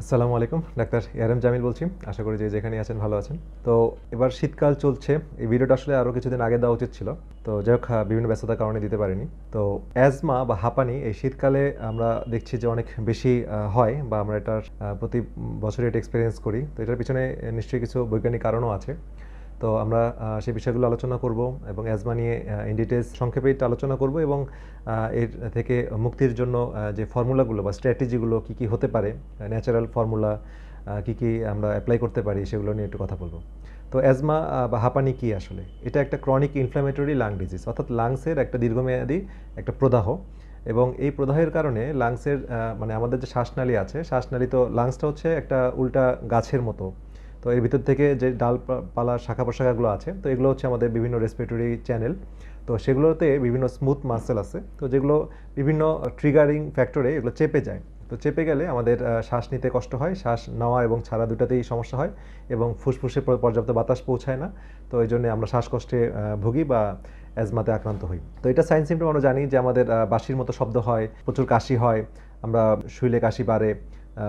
আসসালামু আলাইকুম, doctor ARM Jamil বলছি। আশা করি যে যেখানে আছেন ভালো আছেন। তো এবার শীতকাল চলছে। এই ভিডিওটা আসলে আরও কিছুদিন আগে দেওয়া উচিত ছিল। তো যাই হোক, বিভিন্ন ব্যস্ততার কারণে দিতে পারিনি। তো অ্যাজমা বা হাঁপানি এই শীতকালে আমরা দেখছি যে অনেক বেশি হয়, বা আমরা এটার প্রতি বছরই এটা এক্সপিরিয়েন্স করি। তো এটার পিছনে নিশ্চয়ই কিছু বৈজ্ঞানিক কারণও আছে। তো আমরা সেই বিষয়গুলো আলোচনা করব এবং অ্যাজমা নিয়ে ইন ডিটেলস সংক্ষেপে এটা আলোচনা করব, এবং এর থেকে মুক্তির জন্য যে ফর্মুলাগুলো বা স্ট্র্যাটেজিগুলো কী কী হতে পারে, ন্যাচারাল ফর্মুলা কী কী আমরা অ্যাপ্লাই করতে পারি, সেগুলো নিয়ে একটু কথা বলবো। তো অ্যাজমা বা হাঁপানি কী আসলে? এটা একটা ক্রনিক ইনফ্ল্যামেটরি লাং ডিজিজ, অর্থাৎ লাংসের একটা দীর্ঘমেয়াদী একটা প্রদাহ। এবং এই প্রদাহের কারণে লাংসের মানে আমাদের যে শ্বাসনালী আছে, শ্বাসনালী, তো লাংসটা হচ্ছে একটা উল্টা গাছের মতো। তো এর ভিতর থেকে যে ডালপালা শাখা প্রশাখাগুলো আছে, তো এগুলো হচ্ছে আমাদের বিভিন্ন রেসপিরেটরি চ্যানেল। তো সেগুলোতে বিভিন্ন স্মুথ মাসেল আছে, তো যেগুলো বিভিন্ন ট্রিগারিং ফ্যাক্টরে এগুলো চেপে যায়। তো চেপে গেলে আমাদের শ্বাস নিতে কষ্ট হয়, শ্বাস নেওয়া এবং ছাড়া দুটাতেই সমস্যা হয়, এবং ফুসফুসে পর্যাপ্ত বাতাস পৌঁছায় না। তো এই জন্য আমরা শ্বাসকষ্টে ভুগি বা অ্যাজমাতে আক্রান্ত হই। তো এটা সাইন সিমটম আমরা জানি যে আমাদের বাঁশির মতো শব্দ হয়, প্রচুর কাশি হয়, আমরা শুইলে কাশি বাড়ে,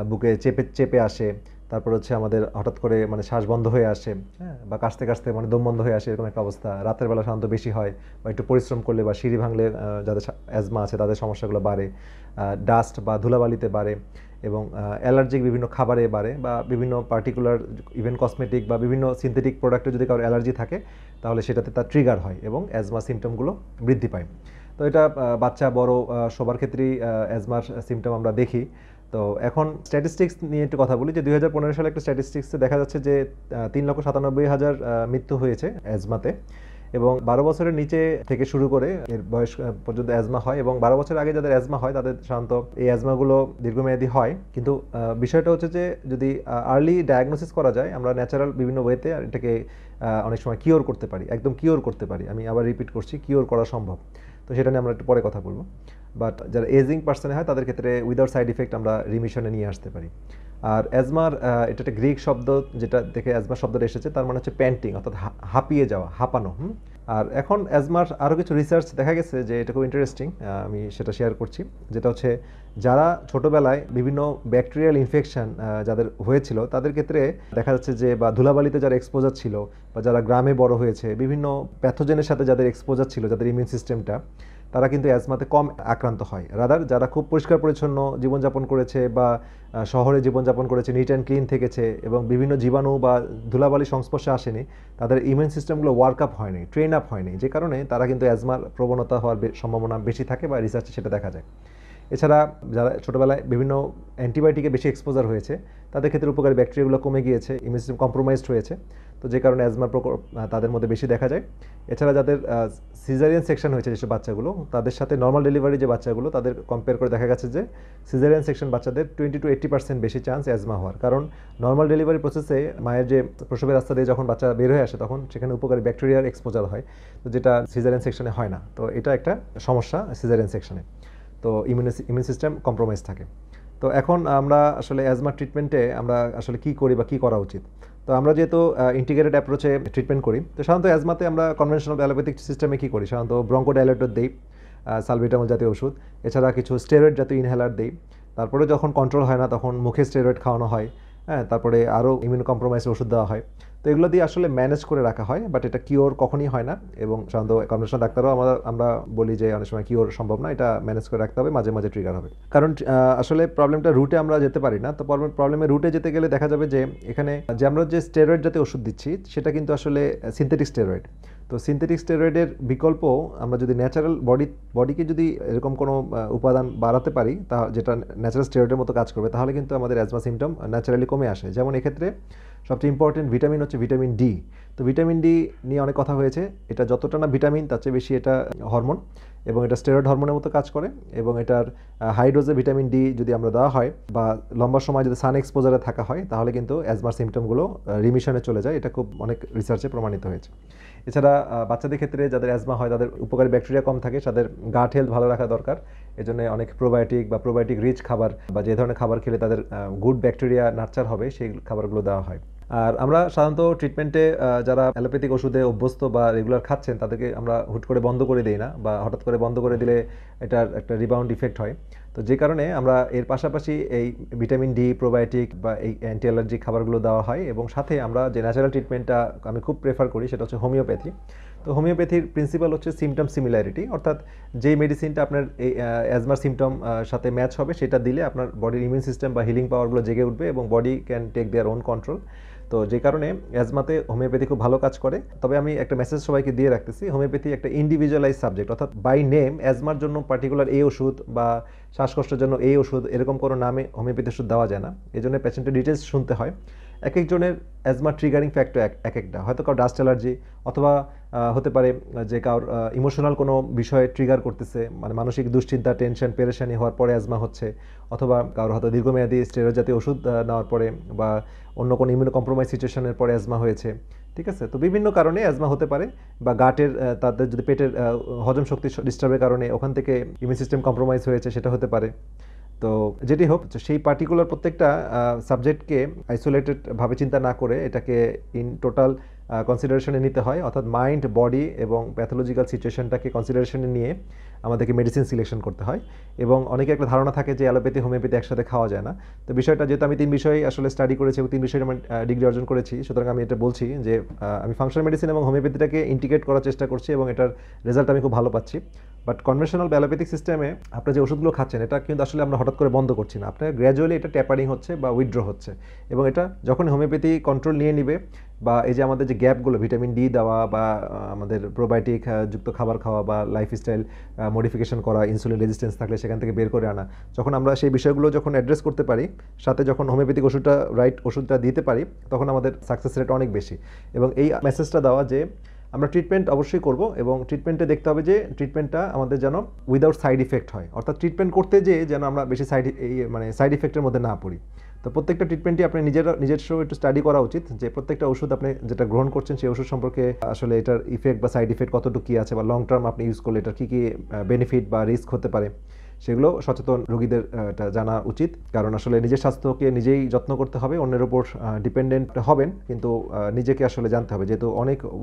বুকে চেপে চেপে আসে, তারপর হচ্ছে আমাদের হঠাৎ করে মানে শ্বাস বন্ধ হয়ে আসে, হ্যাঁ, বা কাশতে কাশতে মানে দম বন্ধ হয়ে আসে, এরকম একটা অবস্থা। রাতের বেলা সাধারণত বেশি হয়, বা একটু পরিশ্রম করলে বা সিঁড়ি ভাঙলে যাদের অ্যাজমা আছে তাদের সমস্যাগুলো বাড়ে, ডাস্ট বা ধুলাবালিতে বাড়ে, এবং অ্যালার্জিক বিভিন্ন খাবারে বাড়ে, বা বিভিন্ন পার্টিকুলার ইভেন কসমেটিক বা বিভিন্ন সিনথেটিক প্রোডাক্টে যদি কারোর অ্যালার্জি থাকে, তাহলে সেটাতে তার ট্রিগার হয় এবং অ্যাজমা সিমটমগুলো বৃদ্ধি পায়। তো এটা বাচ্চা বড় সবার ক্ষেত্রেই অ্যাজমার সিমটম আমরা দেখি। তো এখন স্ট্যাটিস্টিক্স নিয়ে একটু কথা বলি, যে 2015 সালে একটা স্ট্যাটিস্টিক্সে দেখা যাচ্ছে যে 3,97,000 মৃত্যু হয়েছে অ্যাজমাতে, এবং 12 বছরের নিচে থেকে শুরু করে এর বয়স পর্যন্ত অ্যাজমা হয়, এবং 12 বছর আগে যাদের অ্যাজমা হয় তাদের সাধারণত এই অ্যাজমাগুলো দীর্ঘমেয়াদী হয়। কিন্তু বিষয়টা হচ্ছে যে যদি আর্লি ডায়াগনোসিস করা যায়, আমরা ন্যাচারাল বিভিন্ন ওয়েতে এটাকে অনেক সময় কিওর করতে পারি, একদম কিওর করতে পারি। আমি আবার রিপিট করছি, কিওর করা সম্ভব। তো সেটা নিয়ে আমরা একটু পরে কথা বলবো। বাট যারা এজিং পার্সনে হয় তাদের ক্ষেত্রে উইদাউট সাইড ইফেক্ট আমরা রিমিশনে নিয়ে আসতে পারি। আর অ্যাজমার এটা একটা গ্রিক শব্দ, যেটা থেকে অ্যাজমা শব্দটা এসেছে, তার মানে হচ্ছে প্যান্টিং, অর্থাৎ হাঁপিয়ে যাওয়া, হাঁপানো। আর এখন অ্যাজমার আরও কিছু রিসার্চ দেখা গেছে যে এটা খুব ইন্টারেস্টিং, আমি সেটা শেয়ার করছি। যেটা হচ্ছে যারা ছোটোবেলায় বিভিন্ন ব্যাকটেরিয়াল ইনফেকশন যাদের হয়েছিল, তাদের ক্ষেত্রে দেখা যাচ্ছে যে, বা ধুলাবালিতে যারা এক্সপোজার ছিল, বা যারা গ্রামে বড় হয়েছে, বিভিন্ন প্যাথোজেনের সাথে যাদের এক্সপোজার ছিল, যাদের ইমিউন সিস্টেমটা, তারা কিন্তু অ্যাজমাতে কম আক্রান্ত হয়। রাদার যারা খুব পরিষ্কার পরিচ্ছন্ন জীবনযাপন করেছে, বা শহরে জীবনযাপন করেছে, নিট অ্যান্ড ক্লিন থেকেছে, এবং বিভিন্ন জীবাণু বা ধুলাবালি সংস্পর্শে আসেনি, তাদের ইমিউন সিস্টেমগুলো ওয়ার্ক আপ হয়নি, ট্রেন আপ হয়নি, যে কারণে তারা কিন্তু অ্যাজমার প্রবণতা হওয়ার সম্ভাবনা বেশি থাকে, বা রিসার্চে সেটা দেখা যায়। এছাড়া যারা ছোটোবেলায় বিভিন্ন অ্যান্টিবায়োটিকে বেশি এক্সপোজার হয়েছে, তাদের ক্ষেত্রে উপকারী ব্যাকটেরিয়াগুলো কমে গিয়েছে, ইমিউন সিস্টেম কম্প্রোমাইজড হয়েছে, তো যে কারণে অ্যাজমার প্রকোপ তাদের মধ্যে বেশি দেখা যায়। এছাড়া যাদের সিজারিয়ান সেকশন হয়েছে যেসব বাচ্চাগুলো, তাদের সাথে নর্মাল ডেলিভারি যে বাচ্চাগুলো, তাদের কম্পেয়ার করে দেখা গেছে যে সিজারিয়ান সেকশন বাচ্চাদের 20 to 80% বেশি চান্স অ্যাজমা হওয়ার। কারণ নর্মাল ডেলিভারি প্রসেসে মায়ের যে প্রসবের রাস্তা দিয়ে যখন বাচ্চা বের হয়ে আসে, তখন সেখানে উপকারী ব্যাকটেরিয়ার এক্সপোজার হয়, তো যেটা সিজারিয়ান সেকশনে হয় না। তো এটা একটা সমস্যা সিজারিয়ান সেকশনে। তো ইমিউন সিস্টেম কম্প্রোমাইজ থাকে। তো এখন আমরা আসলে অ্যাজমা ট্রিটমেন্টে আমরা আসলে কী করি বা কী করা উচিত? তো আমরা যেহেতু ইন্টিগ্রেটেড অ্যাপ্রোচে ট্রিটমেন্ট করি, তো সাধারণত অ্যাজমাতে আমরা কনভেনশনাল অ্যালোপ্যাথিক সিস্টেমে কী করি? সাধারণত ব্রঙ্কোডাইলেটর দিই, সালবিটামল জাতীয় ওষুধ, এছাড়া কিছু স্টেরয়েড জাতীয় ইনহেলার দিই। তারপরে যখন কন্ট্রোল হয় না, তখন মুখে স্টেরয়েড খাওয়ানো হয়, হ্যাঁ, তারপরে আরও ইমিউনো কম্প্রোমাইজের ওষুধ দেওয়া হয়। তো এগুলো দিয়ে আসলে ম্যানেজ করে রাখা হয়, বাট এটা কিওর কখনই হয় না, এবং সাধারণত কনভেনশনাল ডাক্তারও আমরা বলি যে অনেক সময় কিওর সম্ভব না, এটা ম্যানেজ করে রাখতে হবে, মাঝে মাঝে ট্রিগার হবে। কারণ আসলে প্রবলেমটা রুটে আমরা যেতে পারি না। তো প্রবলেমের রুটে যেতে গেলে দেখা যাবে যে এখানে যে আমরা যে স্টেরয়েড জাতীয় ওষুধ দিচ্ছি, সেটা কিন্তু আসলে সিনথেটিক স্টেরয়েড। তো সিনথেটিক স্টেরয়েডের বিকল্প আমরা যদি ন্যাচারাল বডিকে যদি এরকম কোনো উপাদান বাড়াতে পারি, তা যেটা ন্যাচারাল স্টেরয়েডের মতো কাজ করবে, তাহলে কিন্তু আমাদের অ্যাজমা সিমটম ন্যাচারালি কমে আসে। যেমন এক্ষেত্রে সবচেয়ে ইম্পর্টেন্ট ভিটামিন হচ্ছে ভিটামিন ডি। তো ভিটামিন ডি নিয়ে অনেক কথা হয়েছে, এটা যতটা না ভিটামিন, তার চেয়ে বেশি এটা হরমোন, এবং এটা স্টেরয়েড হরমোনের মতো কাজ করে, এবং এটার হাই ডোজে ভিটামিন ডি যদি আমরা দেওয়া হয়, বা লম্বা সময় যদি সান এক্সপোজারে থাকা হয়, তাহলে কিন্তু অ্যাজমার সিমটমগুলো রিমিশনে চলে যায়। এটা খুব অনেক রিসার্চে প্রমাণিত হয়েছে। এছাড়া বাচ্চাদের ক্ষেত্রে যাদের অ্যাজমা হয়, তাদের উপকারী ব্যাকটেরিয়া কম থাকে, তাদের গাট হেলথ ভালো রাখা দরকার। এজন্য অনেক প্রোবায়োটিক বা প্রোবায়োটিক রিচ খাবার, বা যে ধরনের খাবার খেলে তাদের গুড ব্যাকটেরিয়া নার্চার হবে, সেই খাবারগুলো দেওয়া হয়। আর আমরা সাধারণত ট্রিটমেন্টে যারা অ্যালোপ্যাথিক ওষুধে অভ্যস্ত বা রেগুলার খাচ্ছেন তাদেরকে আমরা হুট করে বন্ধ করে দিই না, বা হঠাৎ করে বন্ধ করে দিলে এটার একটা রিবাউন্ড ইফেক্ট হয়। তো যে কারণে আমরা এর পাশাপাশি এই ভিটামিন ডি, প্রোবায়োটিক বা এই অ্যান্টি অ্যালার্জিক খাবারগুলো দেওয়া হয়, এবং সাথে আমরা যে ন্যাচারাল ট্রিটমেন্টটা আমি খুব প্রেফার করি সেটা হচ্ছে হোমিওপ্যাথি। তো হোমিওপ্যাথির প্রিন্সিপাল হচ্ছে সিমটম সিমিলারিটি, অর্থাৎ যেই মেডিসিনটা আপনার এই অ্যাজমার সিমটম সাথে ম্যাচ হবে সেটা দিলে আপনার বডির ইমিউন সিস্টেম বা হিলিং পাওয়ারগুলো জেগে উঠবে এবং body can take their own control. তো যে কারণে অ্যাজমাতে হোমিওপ্যাথি খুব ভালো কাজ করে। তবে আমি একটা মেসেজ সবাইকে দিয়ে রাখতেছি, হোমিওপ্যাথি একটা ইন্ডিভিজুয়ালাইজ সাবজেক্ট, অর্থাৎ বাই নেম অ্যাজমার জন্য পার্টিকুলার এই ওষুধ বা শ্বাসকষ্টের জন্য এই ওষুধ এরকম কোনো নামে হোমিওপ্যাথি ওষুধ দেওয়া যায় না। এই জন্য পেশেন্টের ডিটেলস শুনতে হয়। এক একজনের অ্যাজমা ট্রিগারিং ফ্যাক্টর এক একটা, হয়তো কারো ডাস্ট অ্যালার্জি, অথবা হতে পারে যে কারোর ইমোশনাল কোনো বিষয়ে ট্রিগার করতেছে, মানে মানসিক দুশ্চিন্তা, টেনশন, পেরেশানি হওয়ার পরে অ্যাজমা হচ্ছে, অথবা কারোর হয়তো দীর্ঘমেয়াদী স্টেরয়েড জাতীয় ওষুধ নেওয়ার পরে বা অন্য কোনো ইমিউনো কম্প্রোমাইজ সিচুয়েশনের পরে অ্যাজমা হয়েছে। ঠিক আছে, তো বিভিন্ন কারণে অ্যাজমা হতে পারে, বা গাটের তাদের যদি পেটের হজম শক্তি ডিস্টার্বের কারণে ওখান থেকে ইমিউন সিস্টেম কম্প্রোমাইজ হয়েছে সেটা হতে পারে। তো যেটি হোক, সেই পার্টিকুলার প্রত্যেকটা সাবজেক্টকে আইসোলেটেডভাবে চিন্তা না করে এটাকে ইন টোটাল কনসিডারেশনে নিতে হয়, অর্থাৎ মাইন্ড, বডি এবং প্যাথোলজিক্যাল সিচুয়েশনটাকে কনসিডারেশনে নিয়ে আমাদেরকে মেডিসিন সিলেকশন করতে হয়। এবং অনেকে একটা ধারণা থাকে যে অ্যালোপ্যাথি হোমিওপ্যাথি একসাথে খাওয়া যায় না। তো বিষয়টা যেহেতু আমি 3 বিষয়ে আসলে স্টাডি করেছি এবং 3 বিষয়ে আমি ডিগ্রি অর্জন করেছি, সুতরাং আমি এটা বলছি যে আমি ফাংশনাল মেডিসিন এবং হোমিওপ্যাথিটাকে ইন্টিগ্রেট করার চেষ্টা করছি এবং এটার রেজাল্ট আমি খুব ভালো পাচ্ছি। বাট কনভেনশনাল বা অ্যালোপ্যাথিক সিস্টেমে আপনার যে ওষুধগুলো খাচ্ছেন এটা কিন্তু আসলে আমরা হঠাৎ করে বন্ধ করছি না, আপনার গ্র্যাজুয়ালি এটা ট্যাপারিং হচ্ছে বা উইথড্র হচ্ছে। এবং এটা যখন হোমিওপ্যাথি কন্ট্রোল নিয়ে নিবে, বা এই যে আমাদের যে গ্যাপগুলো, ভিটামিন ডি দেওয়া বা আমাদের প্রোবায়োটিক যুক্ত খাবার খাওয়া বা লাইফস্টাইল মডিফিকেশন করা, ইনসুলিন রেজিস্ট্যান্স থাকলে সেখান থেকে বের করে আনা, যখন আমরা সেই বিষয়গুলো যখন অ্যাড্রেস করতে পারি, সাথে যখন হোমিওপ্যাথিক ওষুধটা দিতে পারি, তখন আমাদের সাকসেস রেট অনেক বেশি। এবং এই মেসেজটা দেওয়া যে আমরা ট্রিটমেন্ট অবশ্যই করব, এবং ট্রিটমেন্টে দেখতে হবে যে ট্রিটমেন্টটা আমাদের যেন উইদাউট সাইড ইফেক্ট হয়, অর্থাৎ ট্রিটমেন্ট করতে যেয়ে যেন আমরা বেশি সাইড ইফেক্টের মধ্যে না পড়ি। তো প্রত্যেকটা ট্রিটমেন্টই আপনি নিজস্ব একটু স্টাডি করা উচিত, যে প্রত্যেকটা ওষুধ আপনি যেটা গ্রহণ করছেন সেই ওষুধ সম্পর্কে আসলে এটার ইফেক্ট বা সাইড ইফেক্ট কতটুকু কী আছে, বা লং টার্ম আপনি ইউজ করলে এটার কী কী বেনিফিট বা রিস্ক হতে পারে, সেগুলো সচেতন রোগীদের এটা জানা উচিত। কারণ আসলে নিজের স্বাস্থ্যকে নিজেই যত্ন করতে হবে, অন্যের উপর ডিপেন্ডেন্ট হবেন, কিন্তু নিজেকে আসলে জানতে হবে, যেহেতু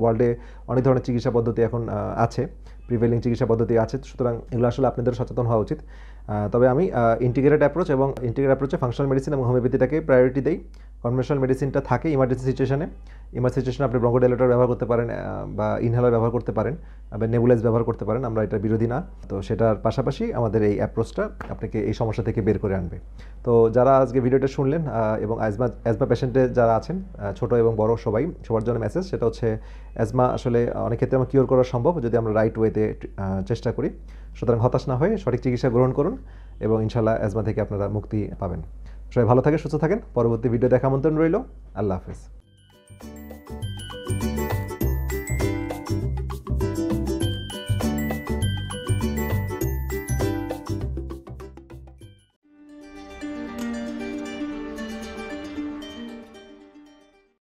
ওয়ার্ল্ডে অনেক ধরনের চিকিৎসা পদ্ধতি এখন আছে, প্রিভেলিং চিকিৎসা পদ্ধতি আছে, সুতরাং এগুলো আসলে আপনাদের সচেতন হওয়া উচিত। তবে আমি ইন্টিগ্রেটেড অ্যাপ্রোচে ফাংশনাল মেডিসিন এবং হোমিওপ্যাথিটাকে প্রায়োরিটি দেই। কনভেনশনাল মেডিসিনটা থাকে ইমার্জেন্সি সিচুয়েশনে আপনি ব্রঙ্কোডাইলেটর ব্যবহার করতে পারেন, বা ইনহেলার ব্যবহার করতে পারেন, বা নেবুলাইজ ব্যবহার করতে পারেন, আমরা এটা বিরোধী না। তো সেটার পাশাপাশি আমাদের এই অ্যাপ্রোচটা আপনাকে এই সমস্যা থেকে বের করে আনবে। তো যারা আজকে ভিডিওটা শুনলেন এবং অ্যাজমা পেশেন্টে যারা আছেন, ছোট এবং বড় সবার জন্য মেসেজ, সেটা হচ্ছে অ্যাজমা আসলে অনেক ক্ষেত্রে আমরা কিওর করা সম্ভব যদি আমরা রাইট ওয়েতে চেষ্টা করি। সুতরাং হতাশ না হয়ে সঠিক চিকিৎসা গ্রহণ করুন এবং ইনশাল্লাহ অ্যাজমা থেকে আপনারা মুক্তি পাবেন। সবাই ভালো থাকেন, সুস্থ থাকেন। পরবর্তী ভিডিও দেখা আমন্ত্রণ রইল। আল্লাহ হাফেজ।